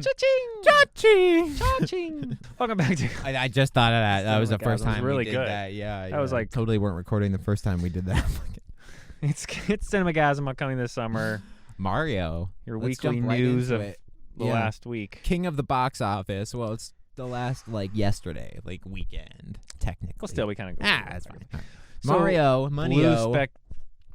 Cha-ching! Cha-ching! Cha-ching! Welcome back to... I just thought of that. That was the first Cinemagasm was time really we did good. that. Yeah. That was like... Totally weren't recording the first time we did that. It's Cinemagasm upcoming this summer. Mario. Your Let's weekly jump right news into of it. the last week. King of the box office. Well, it's the last, yesterday, weekend, technically. Well, still, we kind of go. That's fine. Right. So, Mario, Money-O. blew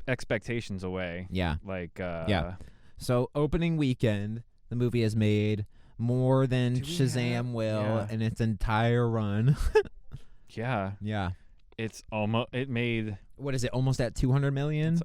expectations away. Yeah. Yeah. So, opening weekend, the movie has made more than Shazam will in its entire run. Yeah. Yeah. It made... What is it, almost at 200 million?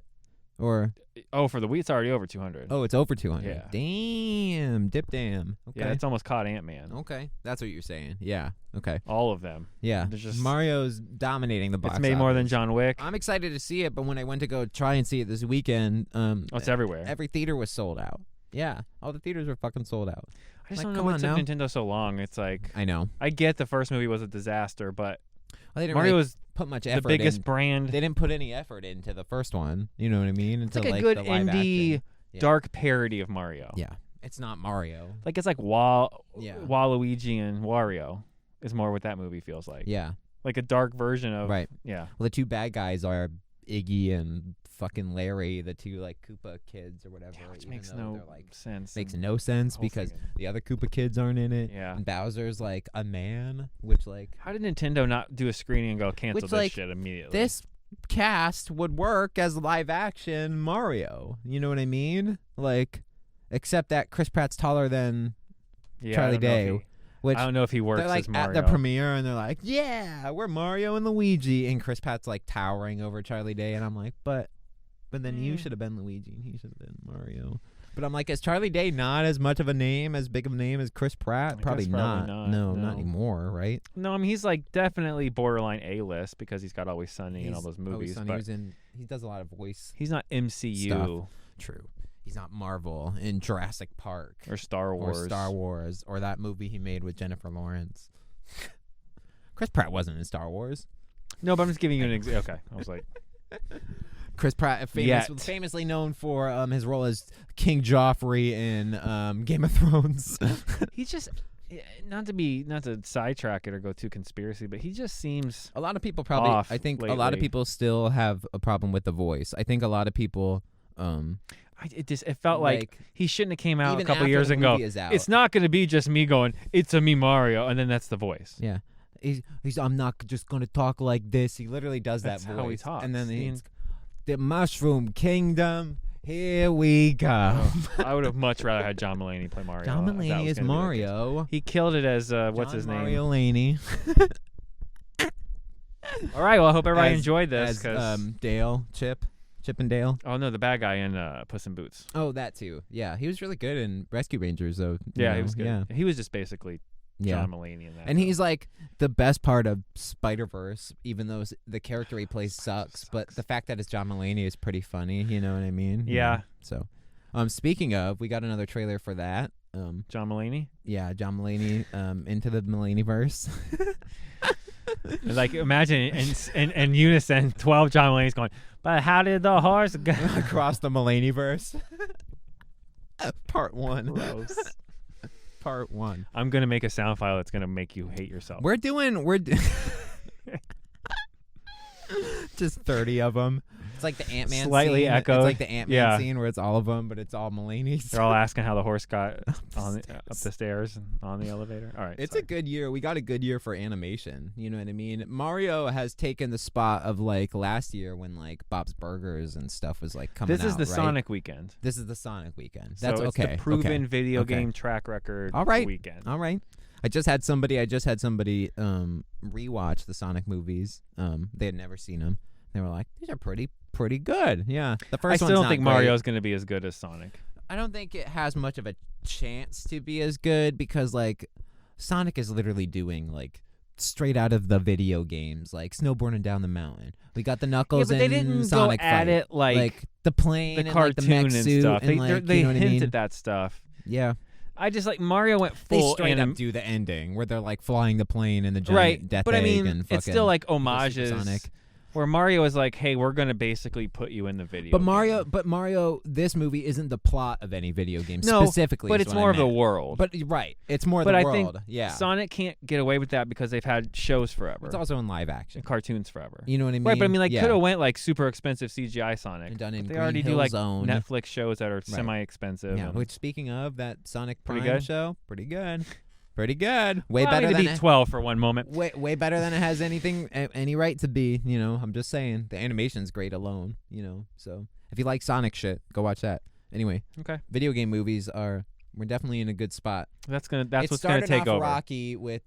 Or... Oh, for the week, it's already over 200. Oh, it's over 200. Yeah. Damn. Dip damn. Okay. Yeah, it's almost caught Ant-Man. Okay. That's what you're saying. Yeah. Okay. All of them. Yeah. Mario's dominating the box office. It's made more than John Wick. I'm excited to see it, but when I went to go try and see it this weekend... it's everywhere. Every theater was sold out. Yeah. All the theaters were fucking sold out. I just don't know what took Nintendo so long. It's like... I know. I get the first movie was a disaster, but... Well, they didn't Mario really was put much effort the biggest in. brand. They didn't put any effort into the first one. You know what I mean? It's like a good indie, dark parody of Mario. Yeah. It's not Mario. It's like Waluigi and Wario is more what that movie feels like. Yeah. Like a dark version of... Right. Yeah. Well, the two bad guys are Iggy and fucking Larry, the two Koopa kids or whatever. Yeah, which makes no sense. Makes no sense because the other Koopa kids aren't in it. Yeah. And Bowser's like a man, which how did Nintendo not do a screening and go cancel this shit immediately? This cast would work as live action Mario. You know what I mean? Except that Chris Pratt's taller than Charlie Day. Which I don't know if he works they're as Mario. At the premiere, and they're like, "Yeah, we're Mario and Luigi," and Chris Pratt's towering over Charlie Day, and I'm like, "But then you should have been Luigi, and he should have been Mario." But I'm like, is Charlie Day not as much of a name, as big of a name as Chris Pratt? Probably not. No, not anymore, right? No, I mean he's definitely borderline A-list because he's got Always Sunny and all those movies. Always Sunny. He does a lot of voice. He's not MCU. Stuff. True. He's not Marvel in Jurassic Park. Or Star Wars. Or that movie he made with Jennifer Lawrence. Chris Pratt wasn't in Star Wars. No, but I'm just giving you an example. Okay. I was like... Chris Pratt, famously known for his role as King Joffrey in Game of Thrones. He's just... Not to sidetrack it or go too conspiracy, but he just seems... A lot of people probably... I think lately. A lot of people still have a problem with the voice. I think a lot of people... It felt like he shouldn't have came out a couple years ago. It's not going to be just me going, "It's a me Mario," and then that's the voice. Yeah, I'm not just going to talk like this. He literally does that voice. That's how he talks. And then he's the Mushroom Kingdom. Here we go. I would have much rather had John Mulaney play Mario. John Mulaney is Mario. He killed it as what's his name? Mario Laney. All right. Well, I hope everybody enjoyed this. Dale, Chip and Dale. Oh, no, the bad guy in Puss in Boots. Oh, that too. Yeah, he was really good in Rescue Rangers, though. Yeah, he was good. Yeah. He was just basically John Mulaney in that. And he's the best part of Spider-Verse, even though the character he plays sucks. But the fact that it's John Mulaney is pretty funny, you know what I mean? Yeah. So, speaking of, we got another trailer for that. John Mulaney? Yeah, John Mulaney, into the Mulaney-verse. Imagine in unison, 12 John Mulaney's going, "But how did the horse go across the Mulaney-verse?" Part 1. Gross. Part 1. I'm gonna make a sound file that's gonna make you hate yourself. We're just 30 of them. It's like the Ant-Man slightly scene. echoed. It's like the Ant-Man scene where it's all of them, but it's all Mulaney's. They're all asking how the horse got up the stairs and on the elevator. All right. It's a good year. We got a good year for animation. You know what I mean? Mario has taken the spot of last year when Bob's Burgers and stuff was coming out. This is the right? Sonic weekend. This is the Sonic weekend. So That's it's okay. the proven video game track record weekend. All right. I just had somebody rewatch the Sonic movies. They had never seen them. They were like, "These are pretty good." Yeah. The first I still don't think Mario's going to be as good as Sonic. I don't think it has much of a chance to be as good because Sonic is literally doing straight out of the video games, snowboarding down the mountain. We got the Knuckles and they didn't Sonic go at fight. it like the plane, the and, cartoon the mech and suit stuff. And, They you know hinted what I mean? at that stuff. Yeah. I just Mario went They full. straight up do the ending where they're flying the plane in the giant death but I egg mean, and fucking it's still homages. Sonic. Where Mario is like, hey, we're gonna basically put you in the video. But Mario, this movie isn't the plot of any video game specifically. But it's more of the world. But right, it's more the world. But I think Sonic can't get away with that because they've had shows forever. It's also in live action, and cartoons forever. You know what I mean? Right, but I mean, like, could have went like super expensive CGI Sonic. And done in they Green already Hill do like Zone. Netflix shows that are semi-expensive. Yeah. Which, speaking of that Sonic Prime good. show, pretty good. Pretty good. Way well, better than beat 12 for one moment. Way better than it has any right to be. You know, I'm just saying the animation's great alone. You know, so if you like Sonic shit, go watch that. Anyway, okay. Video game movies we're definitely in a good spot. That's what's gonna take over. Rocky with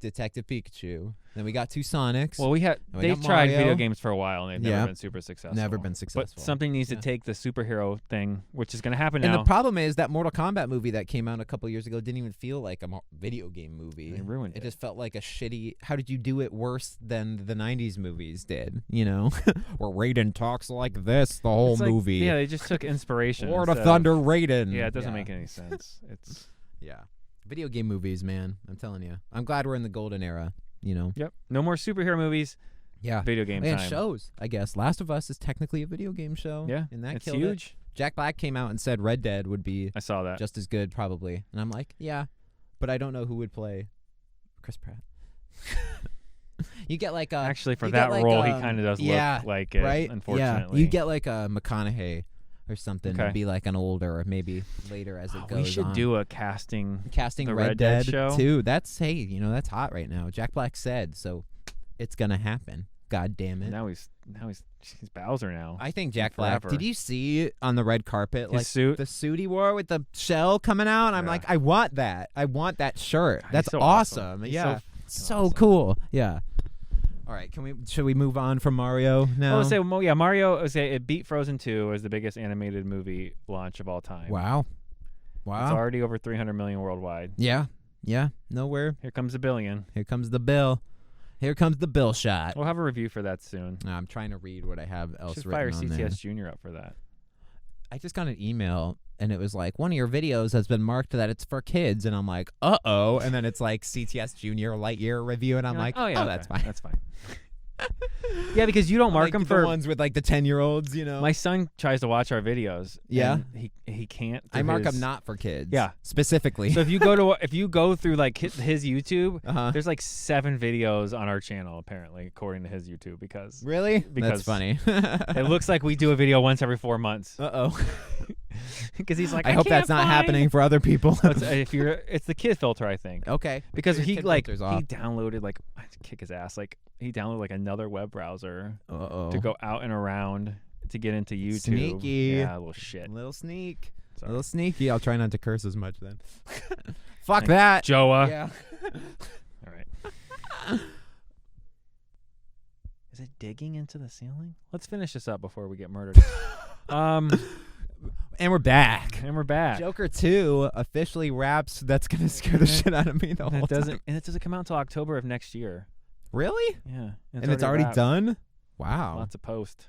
Detective Pikachu. Then we got 2 Sonics. Well, they've tried video games for a while and they've never been super successful. Never been successful. But something needs to take the superhero thing, which is going to happen now. And the problem is that Mortal Kombat movie that came out a couple years ago didn't even feel like a video game movie. They ruined it. It just felt like a shitty. How did you do it worse than the '90s movies did? You know, where Raiden talks like this the whole movie. Yeah, they just took inspiration. Lord of Thunder, Raiden. Yeah, it doesn't make any sense. It's video game movies, man. I'm telling you. I'm glad we're in the golden era. You know. Yep. No more superhero movies. Yeah. Video game time. And shows, I guess. Last of Us is technically a video game show. Yeah. And that it's killed huge. It. Jack Black came out and said Red Dead would be I saw that. just as good, probably. And I'm like, yeah. But I don't know who would play Chris Pratt. You get like actually for that role, he kind of does look like it, right? Unfortunately. Yeah. You get like a McConaughey or something to be like an older, maybe later as it goes on. We should do a casting the Red Dead show too. That's that's hot right now. Jack Black said so. It's gonna happen. God damn it. Now he's Bowser now. I think Jack Black. Did you see on the red carpet his suit? The suit he wore with the shell coming out? I'm like, I want that. I want that shirt. God, that's so awesome. Yeah, so awesome. cool. Yeah. All right, should we move on from Mario now? Mario. It beat Frozen 2 as the biggest animated movie launch of all time. Wow. It's already over 300 million worldwide. Yeah. Nowhere. Here comes a billion. Here comes the bill. Here comes the bill shot. We'll have a review for that soon. I'm trying to read what I have else Just written on fire there. CTS Junior up for that. I just got an email and it was like, one of your videos has been marked that it's for kids, and I'm like, uh-oh, and then it's like CTS Junior Lightyear review, and I'm like, oh, that's fine. That's fine. Yeah, because you don't mark them for the ones with like the 10-year-olds, you know. My son tries to watch our videos. Yeah, and he can't. I mark them not for kids. Yeah, specifically. So if you go through like his YouTube, there's like 7 videos on our channel apparently, according to his YouTube. Because that's funny. It looks like we do a video once every 4 months. Uh-oh. Because he's like, I hope that's not happening for other people. It's the kid filter, I think. Okay. Because he downloaded kick his ass. Like he downloaded like another web browser to go out and around to get into YouTube. Sneaky. Yeah, a little shit. Little sneak. Sorry. A little sneaky. I'll try not to curse as much then. Fuck that. Joa. Yeah. All right. Is it digging into the ceiling? Let's finish this up before we get murdered. And we're back. Joker 2 officially wraps. That's going to scare the shit out of me the whole time. And it doesn't come out until October of next year. Really? Yeah. And it's already done? Wow. Lots of post.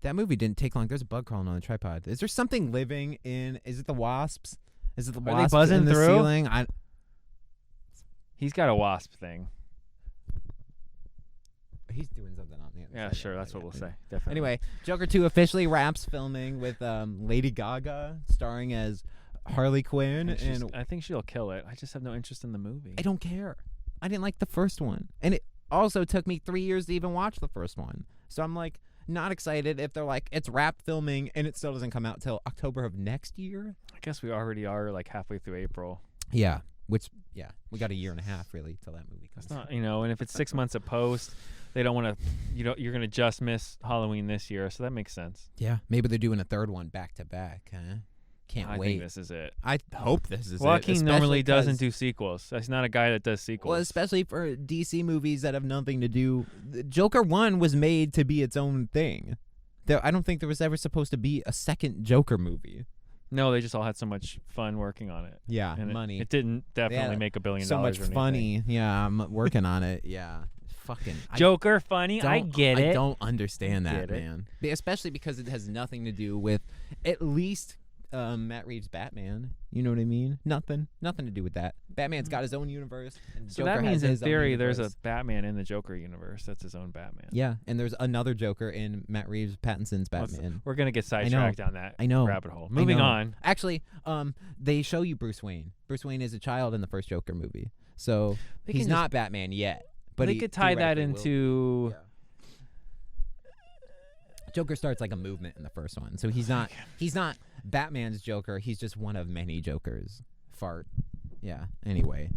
That movie didn't take long. There's a bug crawling on the tripod. Is there something living in... Is it the wasps? Is it the wasps they buzzing in the through? ceiling? He's got a wasp thing. He's doing something on the Yeah, sure. That's what we'll say. Definitely. Anyway, Joker 2 officially wraps filming with Lady Gaga starring as Harley Quinn. And I think she'll kill it. I just have no interest in the movie. I don't care. I didn't like the first one. And it also took me 3 years to even watch the first one. So I'm like not excited if they're like, it's wrapped filming and it still doesn't come out till October of next year. I guess we already are like halfway through April. Yeah. We got a year and a half really till that movie comes out. It's not, and if it's 6 months of post, they don't want to, you're going to just miss Halloween this year, so that makes sense. Yeah, maybe they're doing a third one back to back, huh? Can't wait. I think this is it. I hope this is Joaquin it. Joaquin normally doesn't do sequels. He's not a guy that does sequels. Well, especially for DC movies that have nothing to do. Joker 1 was made to be its own thing. I don't think there was ever supposed to be a second Joker movie. No, they just all had so much fun working on it. Yeah, and money. It didn't definitely make $1 billion. So much or anything. funny. Yeah, I'm working on it. Yeah. Fucking Joker funny. I get it. I don't understand that, man. Especially because it has nothing to do with at least Matt Reeves' Batman. You know what I mean? Nothing to do with that. Batman's got his own universe. And So Joker that means has in his own theory there's a universe. Batman in the Joker universe. That's his own Batman. Yeah, and there's another Joker in Matt Reeves Pattinson's Batman. We're gonna get sidetracked down that rabbit hole. Moving on. Actually, they show you Bruce Wayne. Bruce Wayne is a child in the first Joker movie, so he's not Batman yet. But they could tie that into. Yeah. Joker starts like a movement in the first one, so he's not Batman's Joker. He's just one of many Jokers. Fart. Yeah. Anyway,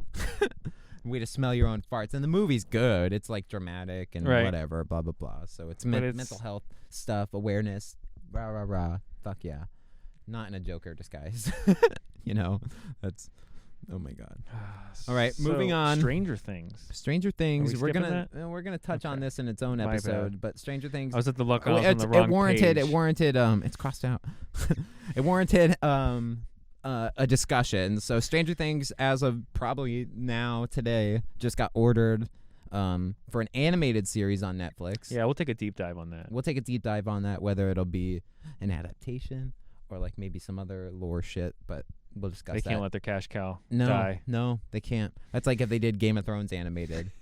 way to smell your own farts. And the movie's good. It's like dramatic and whatever. Blah blah blah. So it's mental health stuff, awareness. Rah rah rah. Fuck yeah. Not in a Joker disguise. You know, that's. Oh my God! All right, moving on. Stranger Things. We're gonna touch on this in its own episode, but Stranger Things. I was at the look. It warranted. It's crossed out. It warranted a discussion. So Stranger Things, as of probably now today, just got ordered for an animated series on Netflix. Yeah, we'll take a deep dive on that. Whether it'll be an adaptation or like maybe some other lore shit, but. We'll discuss that. They can't let their cash cow die. No, they can't. That's like if they did Game of Thrones animated.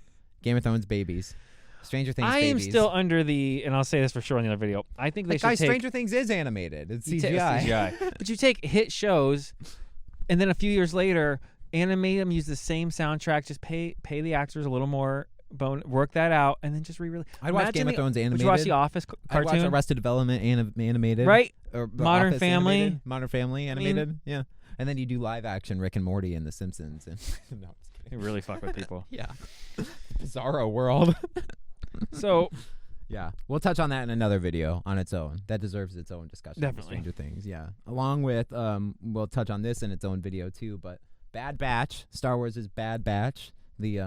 Game of Thrones babies. Stranger Things babies. I am still under and I'll say this for sure in the other video, I think they should take... Stranger Things is animated. It's CGI. But you take hit shows, and then a few years later, animate them, use the same soundtrack, just pay the actors a little more, work that out, and then just re-release. I'd watch Game of Thrones animated. Would you watch The Office cartoon? I'd watch Arrested Development animated. Right? Or Modern Family. Modern Family animated. Yeah. And then you do live action Rick and Morty and The Simpsons. And no, I'm just kidding. You really fuck with people. Yeah. Bizarro world. So, yeah. We'll touch on that in another video on its own. That deserves its own discussion. Definitely. Stranger Things, yeah. Along with, we'll touch on this in its own video too, but Bad Batch, Star Wars' Bad Batch, the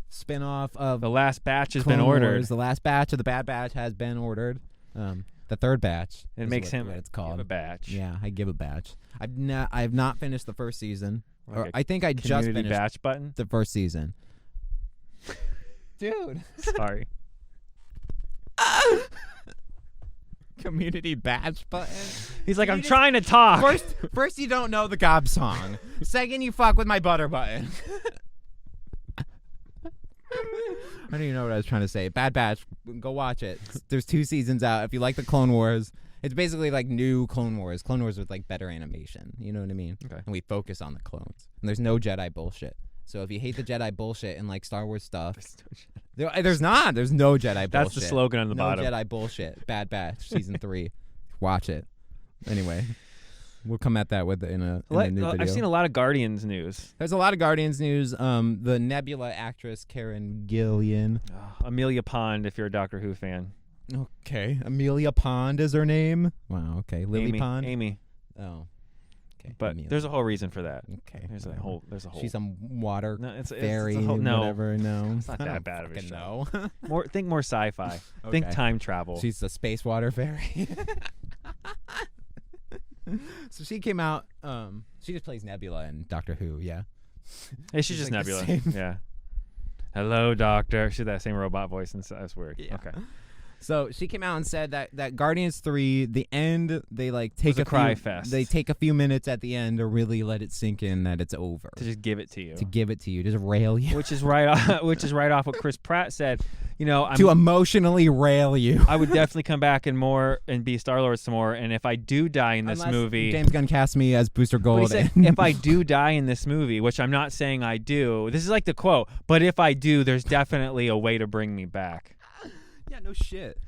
spin-off of The last batch has Clone been ordered. Wars. The last batch of the Bad Batch has been ordered. The third batch. It makes him what it's called. Give a batch. Yeah, I give a batch. I've not finished the first season. Or I think I just finished batch button? The first season. Dude. Sorry. Community batch button. He's like, I'm trying to talk. First you don't know the Gob song. Second, you fuck with my butter button. I don't even know what I was trying to say. Bad Batch, go watch it. There's 2 seasons out. If you like the Clone Wars, it's basically like new Clone Wars. Clone Wars with like better animation. You know what I mean? Okay. And we focus on the clones. And there's no Jedi bullshit. So if you hate the Jedi bullshit and like Star Wars stuff, there's not. There's no Jedi bullshit. That's the slogan on the bottom. No Jedi bullshit. Bad Batch season 3. Watch it. Anyway. We'll come at that in a new video. I've seen a lot of Guardians news. There's a lot of Guardians news. The Nebula actress Karen Gillian. Amelia Pond, if you're a Doctor Who fan. Okay. Amelia Pond is her name. Wow, okay. Lily Pond? Amy. Oh. Okay. But Amelia. there's a whole reason for that. Okay. There's a whole. She's some water fairy, whatever. No. It's not that bad of a show. No. Think more sci-fi. Okay. Think time travel. She's the space water fairy. So she came out. She just plays Nebula in Doctor Who. Yeah. Hey, she's just like Nebula. Yeah. Hello, Doctor. She's that same robot voice, and that's weird. Yeah. Okay. So she came out and said that Guardians 3, the end, they like take a cry fest. They take a few minutes at the end to really let it sink in that it's over. To just give it to you. Just rail you. Which is right off what Chris Pratt said. You know, to emotionally rail you. I would definitely come back and be Star-Lord some more. And if I do die in this movie, James Gunn cast me as Booster Gold. But he said, if I do die in this movie, which I'm not saying I do, this is like the quote. But if I do, there's definitely a way to bring me back. Yeah, no shit.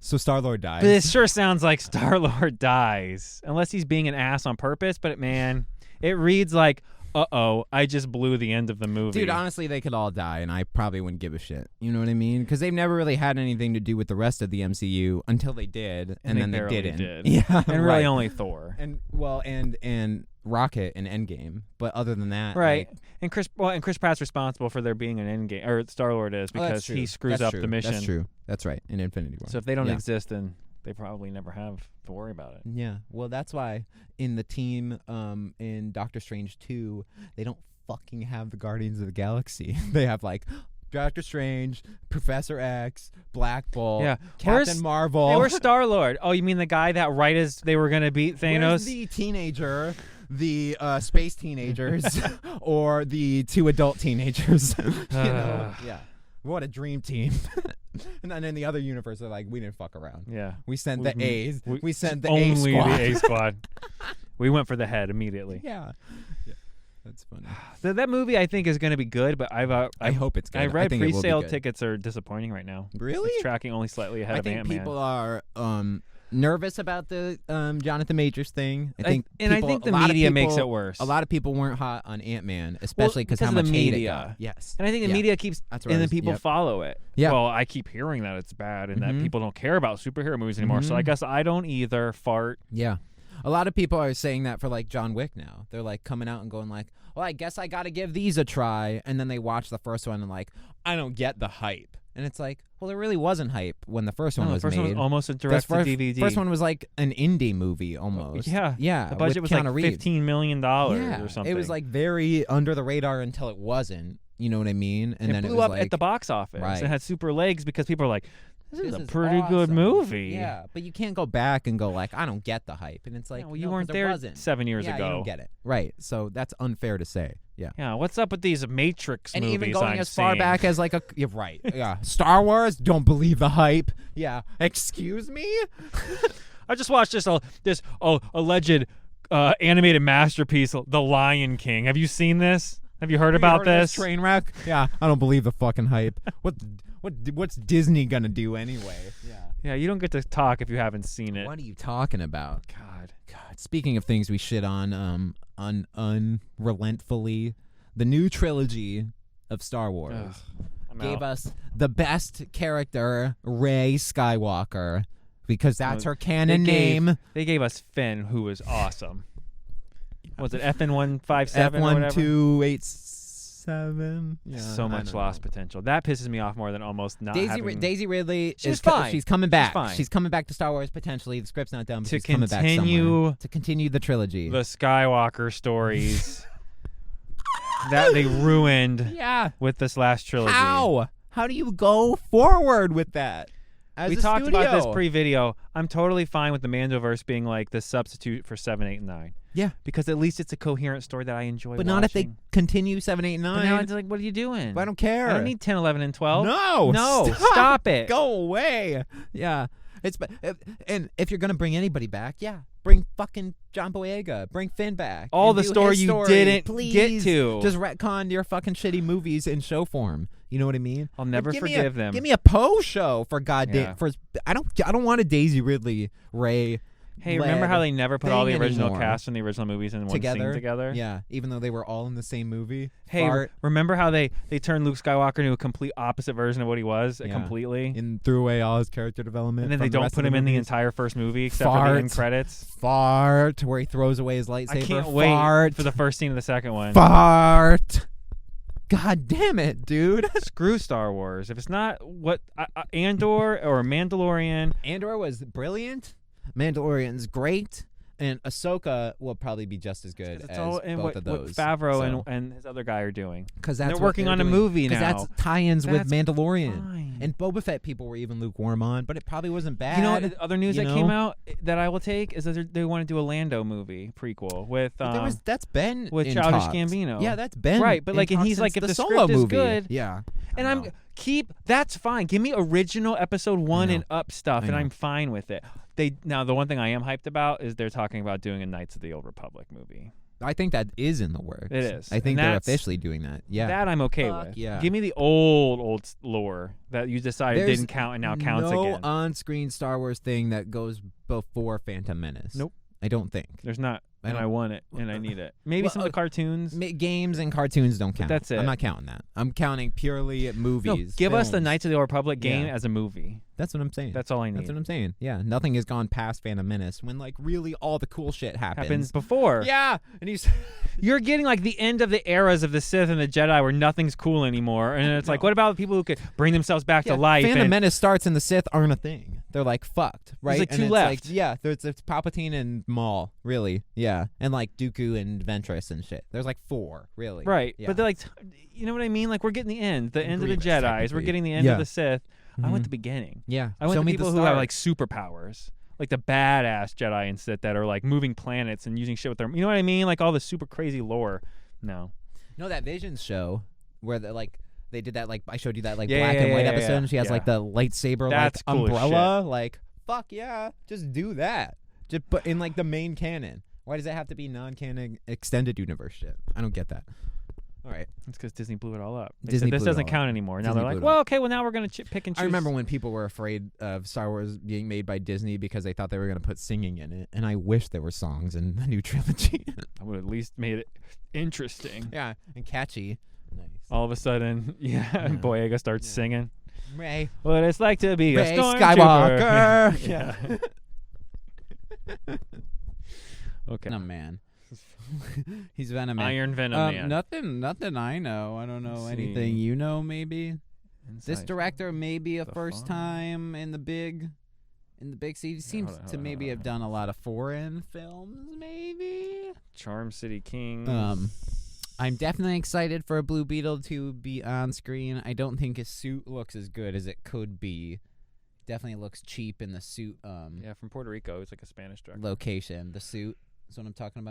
So Star-Lord dies. But it sure sounds like Star-Lord dies, unless he's being an ass on purpose. But man, it reads like, uh-oh, I just blew the end of the movie. Dude, honestly, they could all die, and I probably wouldn't give a shit. You know what I mean? Because they've never really had anything to do with the rest of the MCU until they did, and then they didn't. Yeah, and really only Thor. And Rocket in Endgame, but other than that, right? And Chris Pratt's responsible for there being an Endgame, or Star-Lord is, because he screws up the mission. That's true. That's right. In Infinity War. So if they don't exist, then they probably never have to worry about it. Yeah. Well, that's why in the team in Doctor Strange 2, they don't fucking have the Guardians of the Galaxy. They have like Doctor Strange, Professor X, Black Bolt, Yeah. Captain Marvel. Hey, where's Star-Lord? Oh, you mean the guy that right as they were going to beat Thanos? Where's the teenager, the space teenagers, or the 2 adult teenagers? Yeah. What a dream team. And then in the other universe, they're like, we didn't fuck around. Yeah. We sent the A's. We sent the only A squad. the A squad. We went for the head immediately. Yeah. That's funny. That movie, I think, is going to be good, but I hope it's good. I read think it will be pre-sale good. tickets are disappointing right now. Really? It's tracking only slightly ahead of I think Ant-Man. people are nervous about the Jonathan Majors thing. I think the media makes it worse. A lot of people weren't hot on Ant-Man, especially because how of much the hate it media. got. Yes. And I think the media keeps, That's and then people follow it. Yeah. Well, I keep hearing that it's bad and that people don't care about superhero movies anymore. So I guess I don't either. Fart. Yeah. A lot of people are saying that for like John Wick now. They're like coming out and going like, well, I guess I got to give these a try. And then they watch the first one and like, I don't get the hype. And it's like, well, there really wasn't hype when the first one was the first made. one was almost a direct-to-DVD. First one was like an indie movie almost. Yeah. Yeah. The budget was like $15 million or something. It was like very under the radar until it wasn't. You know what I mean? And then blew it was up like, at the box office. Right. It had super legs because people are like, this is a pretty awesome. good movie. Yeah, but you can't go back and go like, I don't get the hype. And it's like, well, you weren't there wasn't. 7 years ago. You don't get it. Right. So that's unfair to say. Yeah. Yeah, what's up with these Matrix and movies? even going I'm as far seeing? back as like you're right. Yeah. Star Wars, don't believe the hype. Yeah. Excuse me? I just watched this alleged animated masterpiece, The Lion King. Have you seen this? Have you heard about this? Train wreck? Yeah. I don't believe the fucking hype. What's Disney gonna do anyway? Yeah. Yeah, you don't get to talk if you haven't seen it. What are you talking about? God. Speaking of things we shit on unrelentfully, the new trilogy of Star Wars gave us the best character, Rey Skywalker, because that's her canon name. They gave us Finn, who was awesome. Was it FN157 or whatever? F1287. Yeah, so much lost potential. That pisses me off more than almost not having... Daisy Ridley She's fine. She's coming back. She's fine. She's coming back to Star Wars potentially. The script's not done, but she's coming back to continue the trilogy. The Skywalker stories that they ruined with this last trilogy. How do you go forward with that? We talked about this pre-video. I'm totally fine with the Mandoverse being like the substitute for 7, 8, and 9. Yeah. Because at least it's a coherent story that I enjoy But watching. not if they continue 7, 8, and 9. But now it's like, what are you doing? I don't care. I don't need 10, 11, and 12. No. Stop it. Go away. Yeah. And if you're going to bring anybody back, bring fucking John Boyega. Bring Finn back. All the story you didn't get to. Just retcon your fucking shitty movies in show form. You know what I mean? I'll never forgive them. Give me a Poe show for goddamn. I don't want a Daisy Ridley, Ray. Hey, remember how they never put all the original anymore. cast from the original movies in one scene together? Yeah, even though they were all in the same movie. Hey, remember how they turned Luke Skywalker into a complete opposite version of what he was completely? And threw away all his character development. And then they don't put him in the entire first movie except for the end credits. Fart, where he throws away his lightsaber. I can't wait for the first scene of the second one. Fart. God damn it, dude. Screw Star Wars. If it's not what Andor or Mandalorian. Andor was brilliant. Mandalorian's great. And Ahsoka will probably be just as good as both of those. What Favreau and his other guy are doing. Because they're working on a movie now. Because that's tie-ins with Mandalorian. Fine. And Boba Fett people were even lukewarm on, but it probably wasn't bad. You know what? Other news that came out that I will take is that they want to do a Lando movie prequel with that's Ben with in Childish talks. Gambino. Yeah, that's Ben. Right, but like, and he's like, if the script is good, and that's fine. Give me original episode 1 and up stuff, and I'm fine with it. Now the one thing I am hyped about is they're talking about doing a Knights of the Old Republic movie. I think that is in the works. It is. I think they're officially doing that. Yeah, that I'm okay with. Yeah, give me the old lore that you decided didn't count and now counts again. No on-screen Star Wars thing that goes before Phantom Menace. Nope. I don't think. There's not. And I want it, and I need it. Maybe some of the cartoons. Games and cartoons don't count. That's it. I'm not counting that. I'm counting purely movies. No, give us the Knights of the Old Republic game as a movie. That's what I'm saying. That's all I need. That's what I'm saying. Yeah, nothing has gone past Phantom Menace when like really all the cool shit happens before. Yeah, and you're getting like the end of the eras of the Sith and the Jedi where nothing's cool anymore, and it's like, what about the people who could bring themselves back to life? Phantom Menace starts and the Sith aren't a thing. they're like fucked, right? There's like and two it's left. Like, yeah, it's Palpatine and Maul, really, yeah, and like Dooku and Ventress and shit. There's like 4, really, right? Yeah. But they're like, you know what I mean? Like we're getting the end of the Grievous, Jedi's. We're technically. getting the end of the Sith. I want Mhm. the beginning. Yeah, I want show the me people the who have start. like superpowers, like the badass Jedi and Sith that are like moving planets and using shit with their. You know what I mean? Like all the super crazy lore. No. No, that Visions show where they did that, like I showed you that like Yeah, black and white yeah, episode, yeah, and she has like yeah. the lightsaber That's like cool as umbrella. Like fuck yeah, just do that. Just put in like the main canon. Why does it have to be non-canon extended universe shit? I don't get that. All right, It's because Disney blew it all up. They Disney said this blew it doesn't all count up. anymore. Now Disney they're like, blew it well, up. okay, well now we're gonna pick and choose. I remember when people were afraid of Star Wars being made by Disney because they thought they were going to put singing in it, and I wish there were songs in the new trilogy. I would at least made it interesting. Yeah, and catchy. Nice. All of a sudden, Boyega starts singing. Ray. What it's like to be Ray a stormtrooper. Skywalker. Yeah. Okay. Venom Man. He's Venom Man. Iron Venom Man. Nothing I know. I don't know Let's anything see. you know, maybe. This Inside director may be a the first farm. time in the big scene. He seems hold on, to hold on, maybe hold have done a lot of foreign films, maybe. Charm City Kings. I'm definitely excited for a Blue Beetle to be on screen. I don't think his suit looks as good as it could be. Definitely looks cheap in the suit yeah, from Puerto Rico. It's like a Spanish director. location. The suit is what I'm talking about.